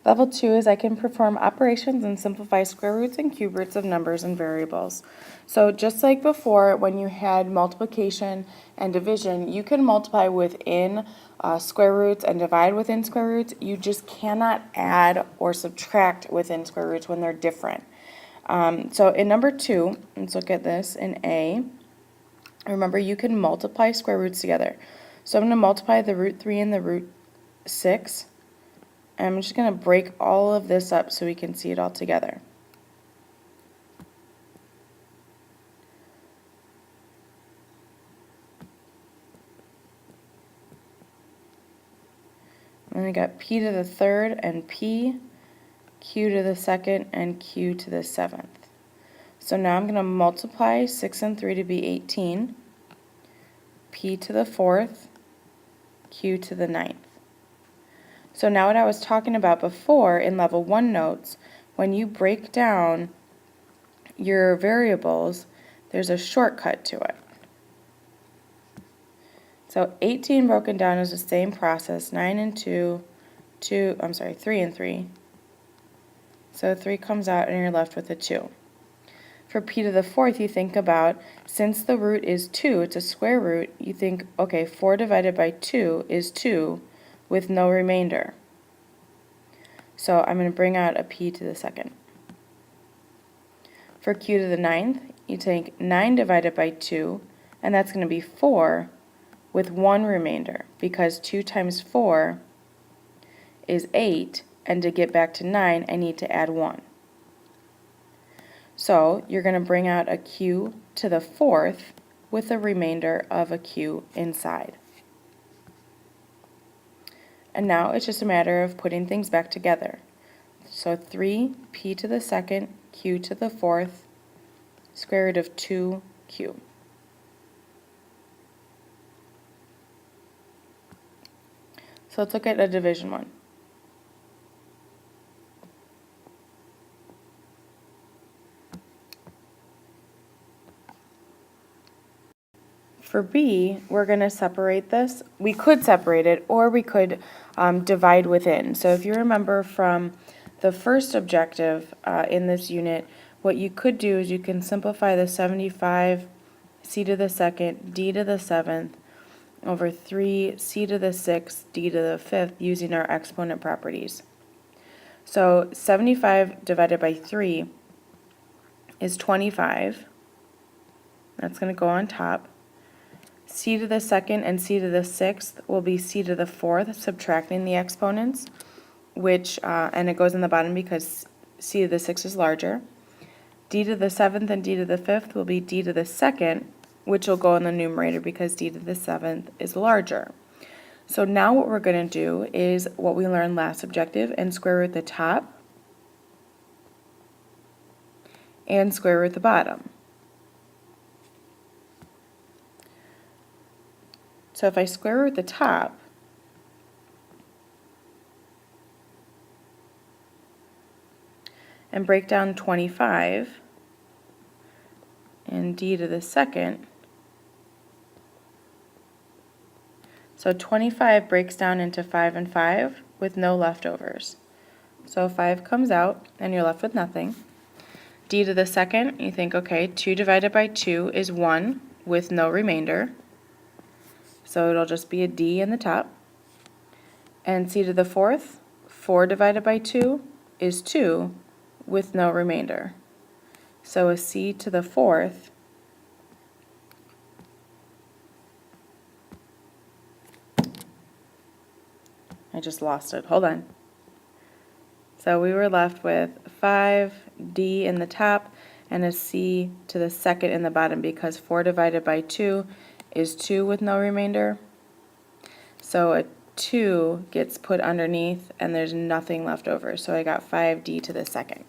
Level 2 is I can perform operations and simplify square roots and cube roots of numbers and variables. So just like before, when you had multiplication and division, you can multiply within square roots and divide within square roots. You just cannot add or subtract within square roots when they're different. So in number 2, let's look at this in A. Remember, you can multiply square roots together. So I'm going to multiply the root 3 and the root 6. And I'm just going to break all of this up so we can see it all together. And I got p to the third and p, q to the second, and q to the seventh. So now I'm going to multiply 6 and 3 to be 18, p to the fourth, q to the ninth. So now what I was talking about before in level 1 notes, when you break down your variables, there's a shortcut to it. So 18 broken down is the same process, 9 and 3 and 3. So 3 comes out and you're left with a 2. For p to the fourth, you think about, since the root is 2, it's a square root, you think, okay, 4 divided by 2 is 2 with no remainder. So I'm going to bring out a p to the second. For q to the ninth, you take 9 divided by 2, and that's going to be 4 with 1 remainder, because 2 times 4 is 8, and to get back to 9, I need to add 1. So you're going to bring out a q to the fourth with a remainder of a q inside. And now it's just a matter of putting things back together. So 3 p to the second, q to the fourth, square root of 2q. So let's look at a division one. For B, we're going to separate this. We could separate it, or we could divide within. So if you remember from the first objective in this unit, what you could do is you can simplify the 75 c to the second, d to the seventh, over 3 c to the sixth, d to the fifth, using our exponent properties. So 75 divided by 3 is 25. That's going to go on top. C to the second and c to the sixth will be c to the fourth, subtracting the exponents, which, and it goes in the bottom because c to the sixth is larger. D to the seventh and d to the fifth will be d to the second, which will go in the numerator because d to the seventh is larger. So now what we're going to do is what we learned last objective, and square root the top and square root the bottom. So if I square root the top, and break down 25 and d to the second, so 25 breaks down into 5 and 5 with no leftovers. So 5 comes out and you're left with nothing. D to the second, you think, okay, 2 divided by 2 is 1 with no remainder. So it'll just be a d in the top. And c to the fourth, 4 divided by 2 is 2 with no remainder. So a c to the fourth I just lost it. Hold on. So we were left with 5d in the top and a c to the second in the bottom, because 4 divided by 2 is 2 with no remainder. So a 2 gets put underneath and there's nothing left over. So I got 5d to the second.